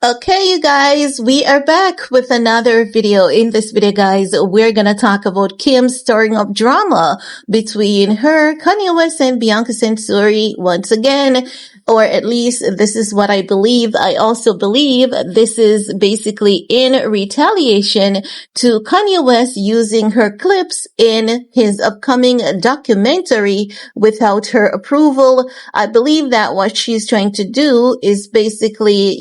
Okay, you guys, we are back with another video. In this video, guys, we're gonna talk about Kim stirring up drama between her, Kanye West, and Bianca Censori once again. Or at least this is what I believe. I also believe this is basically in retaliation to Kanye West using her clips in his upcoming documentary without her approval. I believe that what she's trying to do is basically,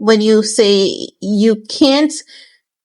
when you say you can't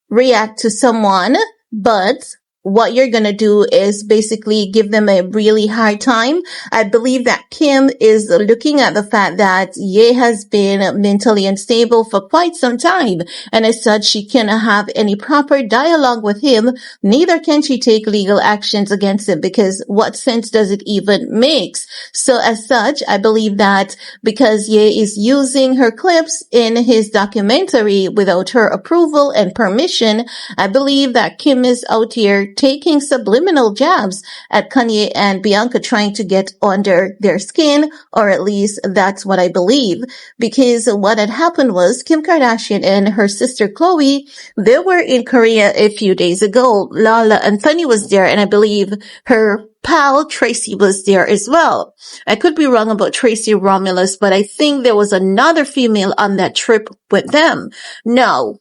react to someone, but what you're going to do is basically give them a really hard time. I believe that Kim is looking at the fact that Ye has been mentally unstable for quite some time. And as such, she cannot have any proper dialogue with him. Neither can she take legal actions against him because what sense does it even make? So as such, I believe that because Ye is using her clips in his documentary without her approval and permission, I believe that Kim is out here taking subliminal jabs at Kanye and Bianca, trying to get under their skin, or at least that's what I believe. Because what had happened was Kim Kardashian and her sister Khloe, they were in Korea a few days ago. Lala Anthony was there, and I believe her pal Tracy was there as well. I could be wrong about Tracy Romulus, but I think there was another female on that trip with them. Now,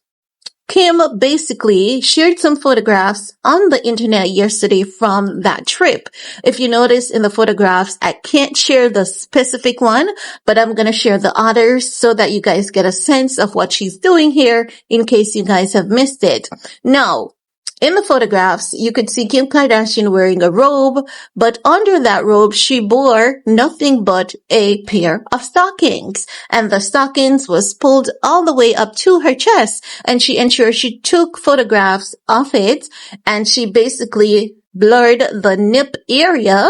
Kim basically shared some photographs on the internet yesterday from that trip. If you notice in the photographs, I can't share the specific one, but I'm going to share the others so that you guys get a sense of what she's doing here in case you guys have missed it. Now, in the photographs, you could see Kim Kardashian wearing a robe, but under that robe, she bore nothing but a pair of stockings. And the stockings was pulled all the way up to her chest. And she ensured she took photographs of it, and she basically blurred the nip area,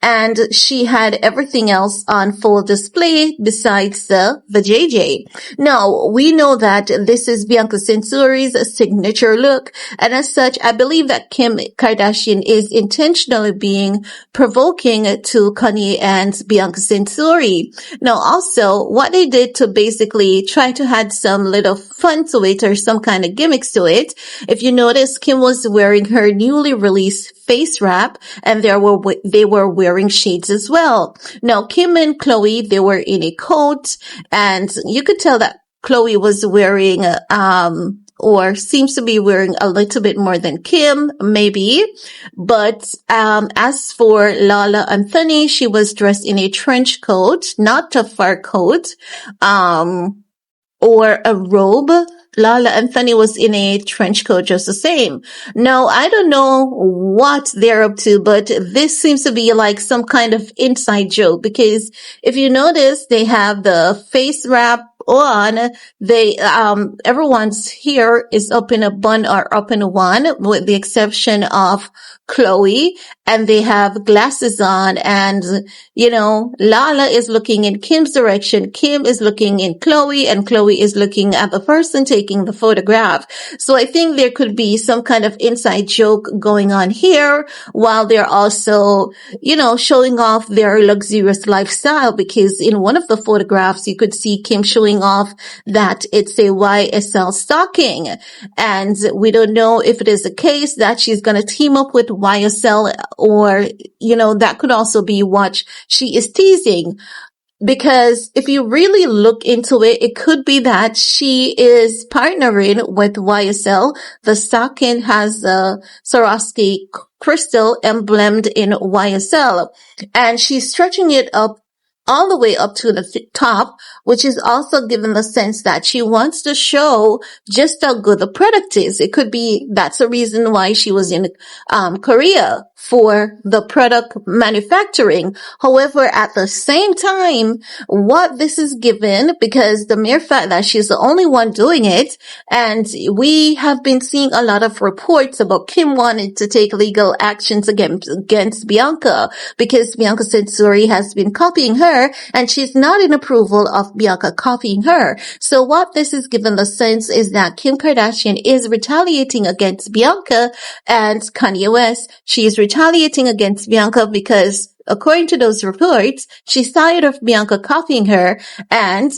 and she had everything else on full display besides the JJ. Now, we know that this is Bianca Censori's signature look, and as such, I believe that Kim Kardashian is intentionally being provoking to Kanye and Bianca Censori. Now, also, what they did to basically try to add some little fun to it or some kind of gimmicks to it, if you notice, Kim was wearing her newly released face wrap, and they were wearing shades as well. Now, Kim and Khloe, they were in a coat, and you could tell that Khloe was wearing, or seems to be wearing a little bit more than Kim, maybe. But, as for Lala Anthony, she was dressed in a trench coat, not a fur coat, or a robe. Lala Anthony was in a trench coat just the same. Now, I don't know what they're up to, but this seems to be like some kind of inside joke, because if you notice, they have the face wrap on. Everyone's hair is up in a bun or up in a one, with the exception of Khloe, and they have glasses on, and Lala is looking in Kim's direction, Kim is looking in Khloe, and Khloe is looking at the person taking the photograph. So I think there could be some kind of inside joke going on here, while they're also, showing off their luxurious lifestyle, because in one of the photographs you could see Kim showing off that it's a YSL stocking, and we don't know if it is a case that she's going to team up with YSL, or that could also be what she is teasing. Because if you really look into it, it could be that she is partnering with YSL. The stocking has the Swarovski crystal emblemed in YSL, and she's stretching it up all the way up to the top, which is also given the sense that she wants to show just how good the product is. It could be that's the reason why she was in Korea, for the product manufacturing. However, at the same time, what this is given, because the mere fact that she's the only one doing it, and we have been seeing a lot of reports about Kim wanting to take legal actions against Bianca, because Bianca Censori has been copying her, and she's not in approval of Bianca copying her. So what this is given the sense is that Kim Kardashian is retaliating against Bianca, and Kanye West, she is retaliating against Bianca because, according to those reports, she's tired of Bianca copying her, and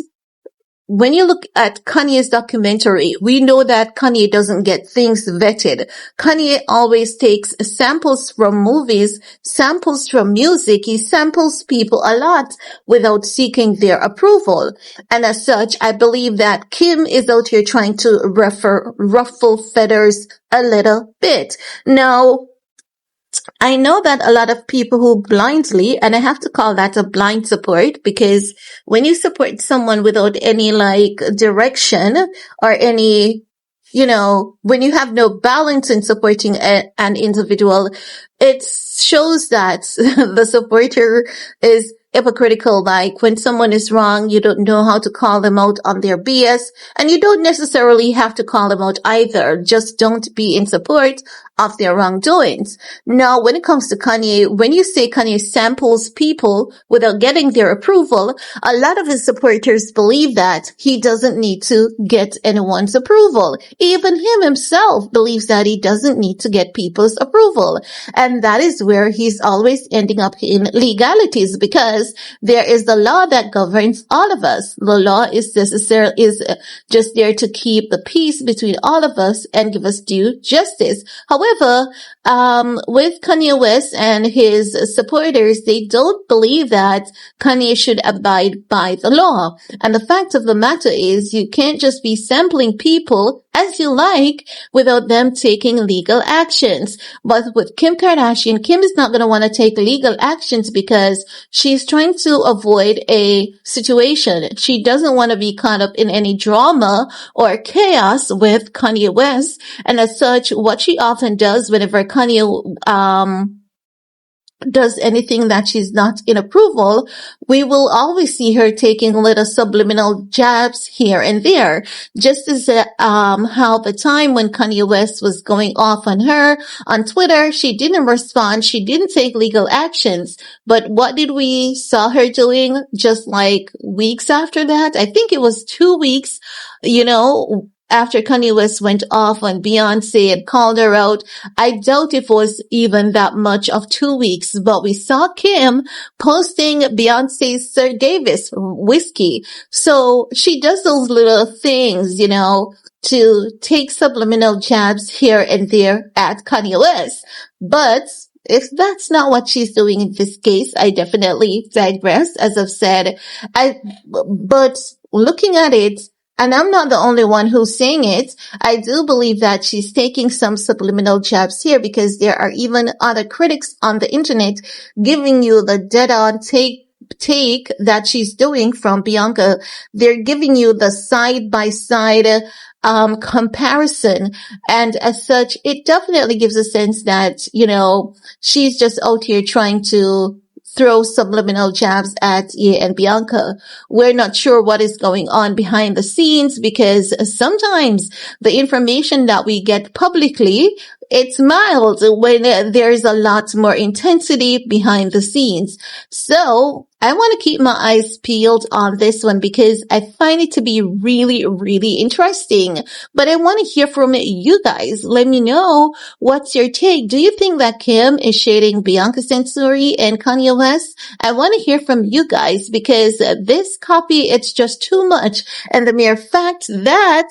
when you look at Kanye's documentary, we know that Kanye doesn't get things vetted. Kanye always takes samples from movies, samples from music. He samples people a lot without seeking their approval. And as such, I believe that Kim is out here trying to ruffle feathers a little bit. Now, I know that a lot of people who blindly, and I have to call that a blind support, because when you support someone without any like direction or any, when you have no balance in supporting an individual, it shows that the supporter is hypocritical. Like when someone is wrong, you don't know how to call them out on their BS, and you don't necessarily have to call them out either. Just don't be in support of their wrongdoings. Now, when it comes to Kanye, when you say Kanye samples people without getting their approval, a lot of his supporters believe that he doesn't need to get anyone's approval. Even him himself believes that he doesn't need to get people's approval. And that is where he's always ending up in legalities, because there is the law that governs all of us. The law is just there to keep the peace between all of us and give us due justice. However, with Kanye West and his supporters, they don't believe that Kanye should abide by the law. And the fact of the matter is, you can't just be sampling people as you like without them taking legal actions. But with Kim Kardashian, Kim is not going to want to take legal actions because she's trying to avoid a situation. She doesn't want to be caught up in any drama or chaos with Kanye West. And as such, what she often does whenever Kanye does anything that she's not in approval, we will always see her taking little subliminal jabs here and there. Just as how the time when Kanye West was going off on her on Twitter, she didn't respond, she didn't take legal actions. But what did we saw her doing just like weeks after that? I think it was 2 weeks, after Kanye West went off on Beyonce and called her out. I doubt it was even that much of 2 weeks, but we saw Kim posting Beyonce's Sir Davis whiskey. So she does those little things, to take subliminal jabs here and there at Kanye West. But if that's not what she's doing in this case, I definitely digress, as I've said. But looking at it, and I'm not the only one who's saying it, I do believe that she's taking some subliminal jabs here, because there are even other critics on the internet giving you the dead-on take that she's doing from Bianca. They're giving you the side-by-side comparison. And as such, it definitely gives a sense that, she's just out here trying to throw subliminal jabs at Ye and Bianca. We're not sure what is going on behind the scenes, because sometimes the information that we get publicly, it's mild when there's a lot more intensity behind the scenes. So I want to keep my eyes peeled on this one, because I find it to be really, really interesting. But I want to hear from you guys. Let me know, what's your take? Do you think that Kim is shading Bianca Censori and Kanye West? I want to hear from you guys, because this copy, it's just too much. And the mere fact that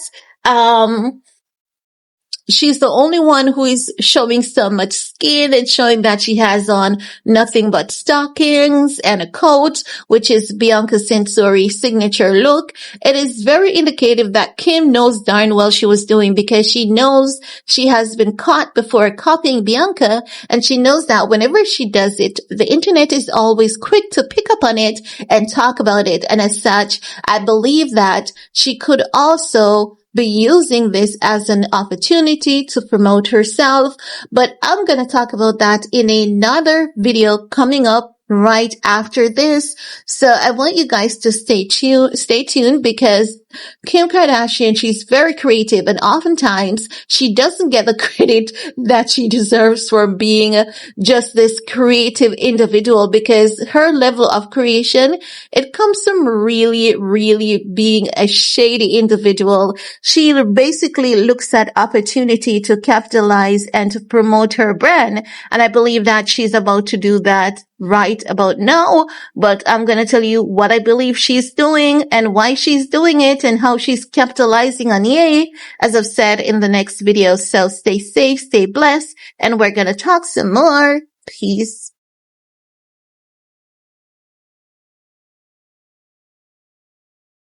she's the only one who is showing so much skin and showing that she has on nothing but stockings and a coat, which is Bianca Censori's signature look. It is very indicative that Kim knows darn well she was doing, because she knows she has been caught before copying Bianca, and she knows that whenever she does it, the internet is always quick to pick up on it and talk about it. And as such, I believe that she could also be using this as an opportunity to promote herself. But I'm going to talk about that in another video coming up right after this. So I want you guys to stay tuned, because Kim Kardashian, she's very creative, and oftentimes she doesn't get the credit that she deserves for being just this creative individual, because her level of creation, it comes from really, really being a shady individual. She basically looks at opportunity to capitalize and to promote her brand. And I believe that she's about to do that right about now. But I'm going to tell you what I believe she's doing and why she's doing it. and how she's capitalizing on Ye, as I've said in the next video. So stay safe, stay blessed, and we're going to talk some more. Peace.